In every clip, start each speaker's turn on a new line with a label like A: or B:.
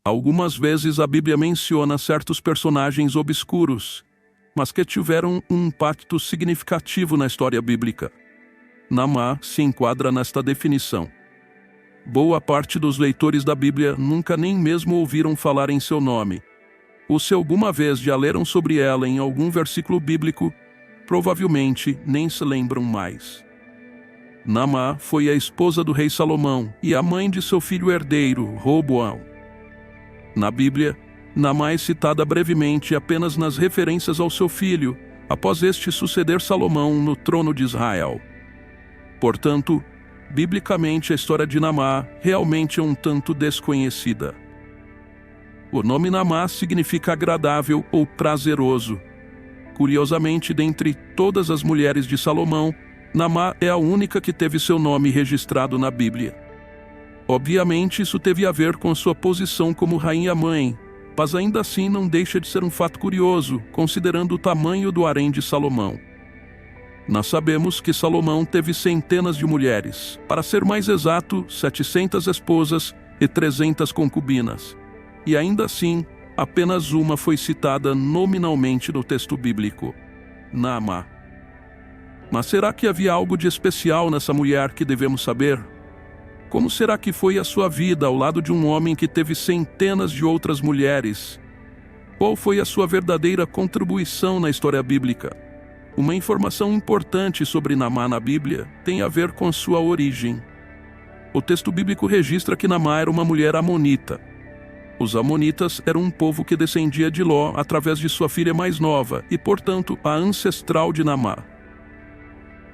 A: Algumas vezes a Bíblia menciona certos personagens obscuros, mas que tiveram um impacto significativo na história bíblica. Naamã se enquadra nesta definição. Boa parte dos leitores da Bíblia nunca nem mesmo ouviram falar em seu nome. Ou se alguma vez já leram sobre ela em algum versículo bíblico, provavelmente nem se lembram mais. Naamã foi a esposa do rei Salomão e a mãe de seu filho herdeiro, Roboão. Na Bíblia, Naamã é citada brevemente apenas nas referências ao seu filho, após este suceder Salomão no trono de Israel. Portanto, biblicamente a história de Naamã realmente é um tanto desconhecida. O nome Naamã significa agradável ou prazeroso. Curiosamente, dentre todas as mulheres de Salomão, Naamã é a única que teve seu nome registrado na Bíblia. Obviamente, isso teve a ver com sua posição como rainha-mãe, mas ainda assim não deixa de ser um fato curioso, considerando o tamanho do harém de Salomão. Nós sabemos que Salomão teve centenas de mulheres, para ser mais exato, 700 esposas e 300 concubinas. E ainda assim, apenas uma foi citada nominalmente no texto bíblico: Naamã. Mas será que havia algo de especial nessa mulher que devemos saber? Como será que foi a sua vida ao lado de um homem que teve centenas de outras mulheres? Qual foi a sua verdadeira contribuição na história bíblica? Uma informação importante sobre Naamã na Bíblia tem a ver com sua origem. O texto bíblico registra que Naamã era uma mulher amonita. Os amonitas eram um povo que descendia de Ló através de sua filha mais nova e, portanto, a ancestral de Naamã.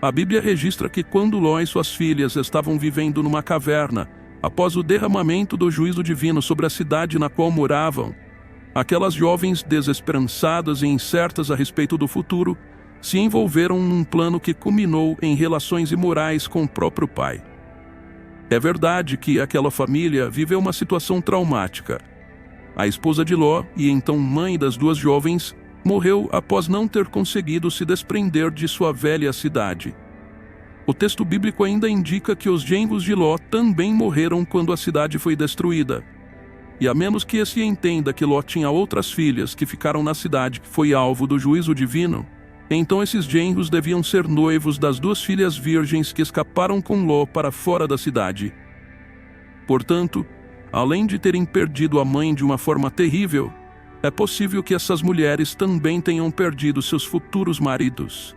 A: A Bíblia registra que quando Ló e suas filhas estavam vivendo numa caverna, após o derramamento do juízo divino sobre a cidade na qual moravam, aquelas jovens desesperançadas e incertas a respeito do futuro se envolveram num plano que culminou em relações imorais com o próprio pai. É verdade que aquela família viveu uma situação traumática. A esposa de Ló, e então mãe das duas jovens, morreu após não ter conseguido se desprender de sua velha cidade. O texto bíblico ainda indica que os genros de Ló também morreram quando a cidade foi destruída. E a menos que se entenda que Ló tinha outras filhas que ficaram na cidade que foi alvo do juízo divino, então esses genros deviam ser noivos das duas filhas virgens que escaparam com Ló para fora da cidade. Portanto, além de terem perdido a mãe de uma forma terrível, é possível que essas mulheres também tenham perdido seus futuros maridos.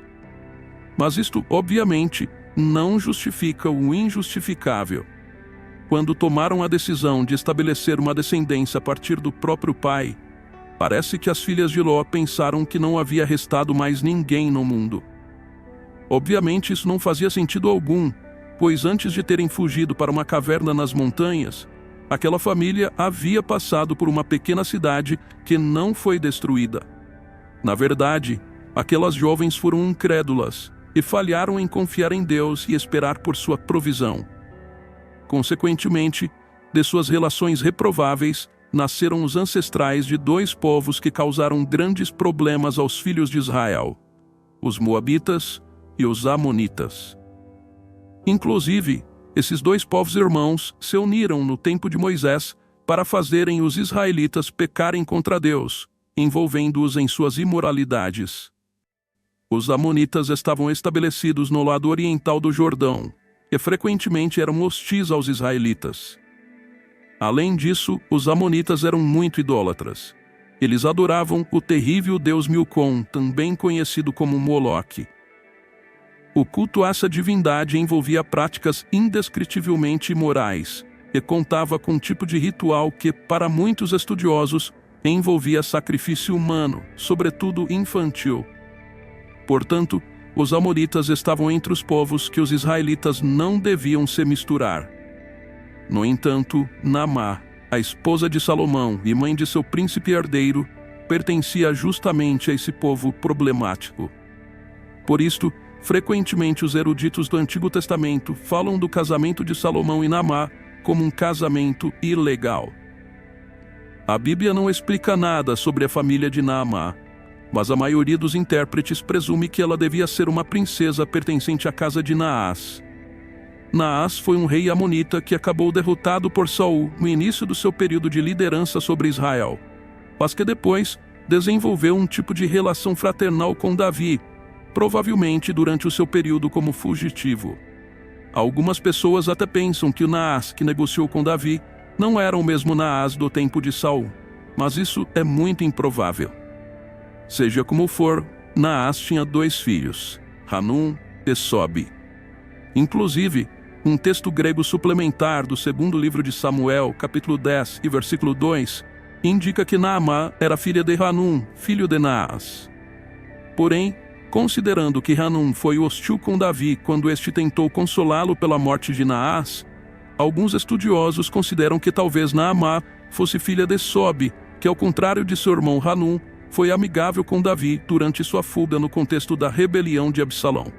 A: Mas isto, obviamente, não justifica o injustificável. Quando tomaram a decisão de estabelecer uma descendência a partir do próprio pai, parece que as filhas de Ló pensaram que não havia restado mais ninguém no mundo. Obviamente isso não fazia sentido algum, pois antes de terem fugido para uma caverna nas montanhas, aquela família havia passado por uma pequena cidade que não foi destruída. Na verdade, aquelas jovens foram incrédulas e falharam em confiar em Deus e esperar por sua provisão. Consequentemente, de suas relações reprováveis, nasceram os ancestrais de dois povos que causaram grandes problemas aos filhos de Israel: os Moabitas e os Amonitas. Inclusive, esses dois povos irmãos se uniram no tempo de Moisés para fazerem os israelitas pecarem contra Deus, envolvendo-os em suas imoralidades. Os amonitas estavam estabelecidos no lado oriental do Jordão e frequentemente eram hostis aos israelitas. Além disso, os amonitas eram muito idólatras. Eles adoravam o terrível deus Milcom, também conhecido como Moloque. O culto a essa divindade envolvia práticas indescritivelmente imorais e contava com um tipo de ritual que, para muitos estudiosos, envolvia sacrifício humano, sobretudo infantil. Portanto, os amonitas estavam entre os povos que os israelitas não deviam se misturar. No entanto, Naamã, a esposa de Salomão e mãe de seu príncipe herdeiro, pertencia justamente a esse povo problemático. Por isto, frequentemente os eruditos do Antigo Testamento falam do casamento de Salomão e Naamã como um casamento ilegal. A Bíblia não explica nada sobre a família de Naamã, mas a maioria dos intérpretes presume que ela devia ser uma princesa pertencente à casa de Naás. Naás foi um rei amonita que acabou derrotado por Saul no início do seu período de liderança sobre Israel, mas que depois desenvolveu um tipo de relação fraternal com Davi, provavelmente durante o seu período como fugitivo. Algumas pessoas até pensam que o Naás que negociou com Davi não era o mesmo Naás do tempo de Saul, mas isso é muito improvável. Seja como for, Naás tinha 2 filhos, Hanum e Sobi. Inclusive, um texto grego suplementar do segundo livro de Samuel, capítulo 10 e versículo 2, indica que Naamá era filha de Hanum, filho de Naás. Porém, considerando que Hanum foi hostil com Davi quando este tentou consolá-lo pela morte de Naás, alguns estudiosos consideram que talvez Naamá fosse filha de Sobi, que ao contrário de seu irmão Hanum, foi amigável com Davi durante sua fuga no contexto da rebelião de Absalão.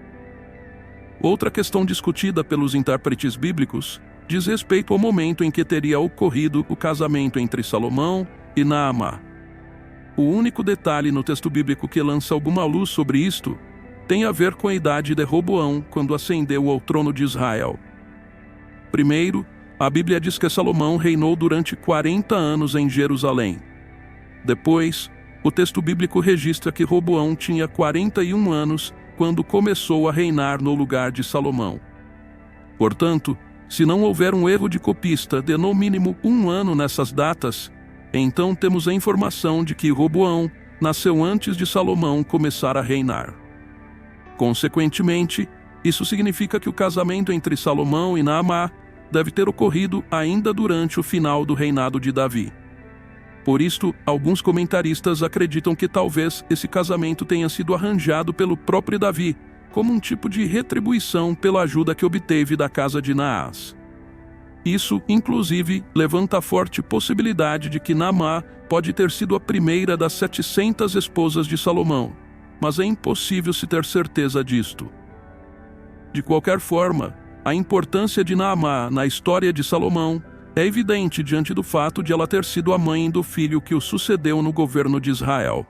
A: Outra questão discutida pelos intérpretes bíblicos diz respeito ao momento em que teria ocorrido o casamento entre Salomão e Naamá. O único detalhe no texto bíblico que lança alguma luz sobre isto tem a ver com a idade de Roboão quando ascendeu ao trono de Israel. Primeiro, a Bíblia diz que Salomão reinou durante 40 anos em Jerusalém. Depois, o texto bíblico registra que Roboão tinha 41 anos quando começou a reinar no lugar de Salomão. Portanto, se não houver um erro de copista de no mínimo 1 ano nessas datas, então temos a informação de que Roboão nasceu antes de Salomão começar a reinar. Consequentemente, isso significa que o casamento entre Salomão e Naamá deve ter ocorrido ainda durante o final do reinado de Davi. Por isto, alguns comentaristas acreditam que talvez esse casamento tenha sido arranjado pelo próprio Davi, como um tipo de retribuição pela ajuda que obteve da casa de Naás. Isso, inclusive, levanta a forte possibilidade de que Naamá pode ter sido a primeira das 700 esposas de Salomão, mas é impossível se ter certeza disto. De qualquer forma, a importância de Naamá na história de Salomão é evidente diante do fato de ela ter sido a mãe do filho que o sucedeu no governo de Israel.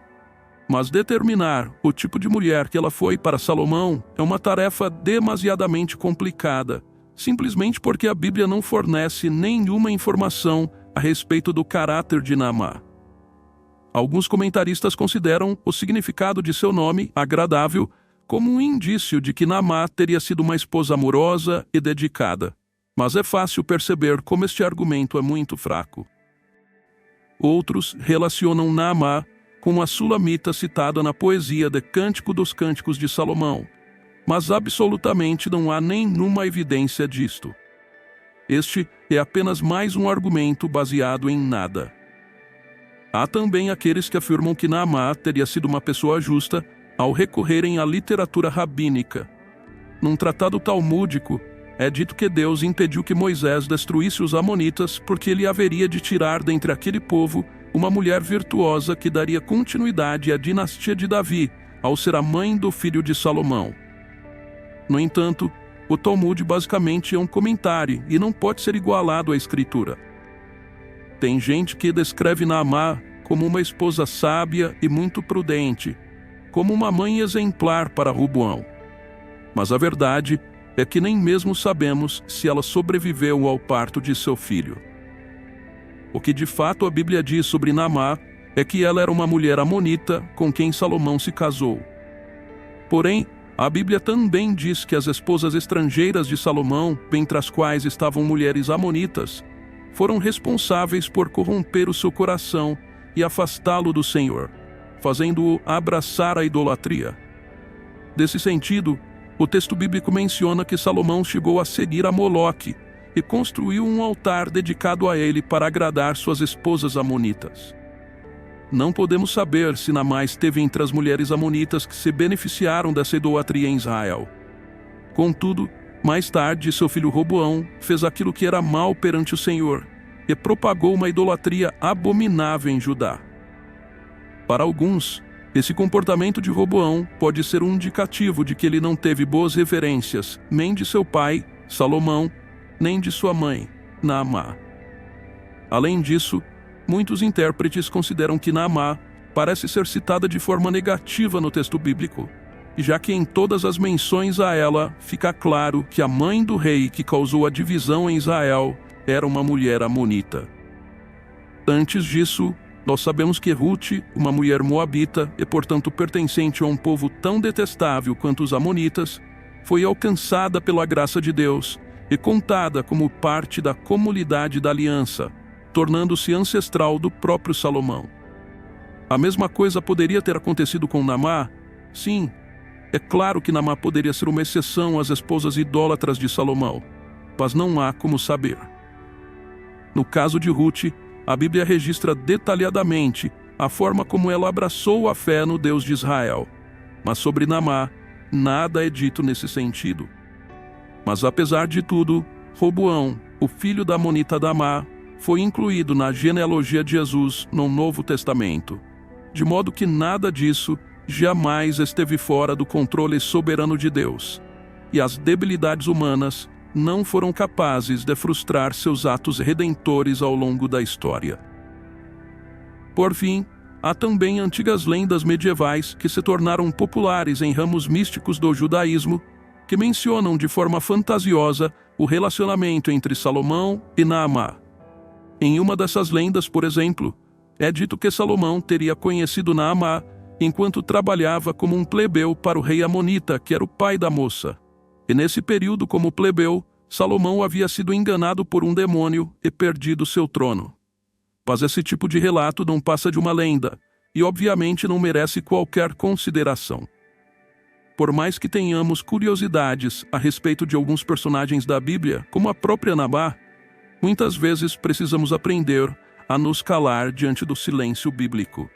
A: Mas determinar o tipo de mulher que ela foi para Salomão é uma tarefa demasiadamente complicada, simplesmente porque a Bíblia não fornece nenhuma informação a respeito do caráter de Naamá. Alguns comentaristas consideram o significado de seu nome, agradável, como um indício de que Naamá teria sido uma esposa amorosa e dedicada. Mas é fácil perceber como este argumento é muito fraco. Outros relacionam Naamá com a sulamita citada na poesia de Cântico dos Cânticos de Salomão, mas absolutamente não há nenhuma evidência disto. Este é apenas mais um argumento baseado em nada. Há também aqueles que afirmam que Naamá teria sido uma pessoa justa ao recorrerem à literatura rabínica. Num tratado talmúdico, é dito que Deus impediu que Moisés destruísse os amonitas porque ele haveria de tirar dentre aquele povo uma mulher virtuosa que daria continuidade à dinastia de Davi, ao ser a mãe do filho de Salomão. No entanto, o Talmud basicamente é um comentário e não pode ser igualado à Escritura. Tem gente que descreve Naamá como uma esposa sábia e muito prudente, como uma mãe exemplar para Roboão. Mas a verdade é que nem mesmo sabemos se ela sobreviveu ao parto de seu filho. O que de fato a Bíblia diz sobre Naamá é que ela era uma mulher amonita com quem Salomão se casou. Porém, a Bíblia também diz que as esposas estrangeiras de Salomão, dentre as quais estavam mulheres amonitas, foram responsáveis por corromper o seu coração e afastá-lo do Senhor, fazendo-o abraçar a idolatria. Nesse sentido, o texto bíblico menciona que Salomão chegou a seguir a Moloque e construiu um altar dedicado a ele para agradar suas esposas amonitas. Não podemos saber se Naamá esteve entre as mulheres amonitas que se beneficiaram dessa idolatria em Israel. Contudo, mais tarde, seu filho Roboão fez aquilo que era mal perante o Senhor e propagou uma idolatria abominável em Judá. Para alguns, esse comportamento de Roboão pode ser um indicativo de que ele não teve boas referências, nem de seu pai, Salomão, nem de sua mãe, Naamá. Além disso, muitos intérpretes consideram que Naamá parece ser citada de forma negativa no texto bíblico, já que em todas as menções a ela fica claro que a mãe do rei que causou a divisão em Israel era uma mulher amonita. Antes disso, nós sabemos que Ruth, uma mulher moabita e portanto pertencente a um povo tão detestável quanto os amonitas, foi alcançada pela graça de Deus e contada como parte da comunidade da aliança, tornando-se ancestral do próprio Salomão. A mesma coisa poderia ter acontecido com Naamã? Sim, é claro que Naamã poderia ser uma exceção às esposas idólatras de Salomão, mas não há como saber. No caso de Ruth, a Bíblia registra detalhadamente a forma como ela abraçou a fé no Deus de Israel, mas sobre Naamã, nada é dito nesse sentido. Mas apesar de tudo, Roboão, o filho da amonita Naamã, foi incluído na genealogia de Jesus no Novo Testamento, de modo que nada disso jamais esteve fora do controle soberano de Deus, e as debilidades humanas não foram capazes de frustrar seus atos redentores ao longo da história. Por fim, há também antigas lendas medievais que se tornaram populares em ramos místicos do judaísmo, que mencionam de forma fantasiosa o relacionamento entre Salomão e Naamã. Em uma dessas lendas, por exemplo, é dito que Salomão teria conhecido Naamã enquanto trabalhava como um plebeu para o rei amonita, que era o pai da moça. E nesse período, como plebeu, Salomão havia sido enganado por um demônio e perdido seu trono. Mas esse tipo de relato não passa de uma lenda, e obviamente não merece qualquer consideração. Por mais que tenhamos curiosidades a respeito de alguns personagens da Bíblia, como a própria Naamã, muitas vezes precisamos aprender a nos calar diante do silêncio bíblico.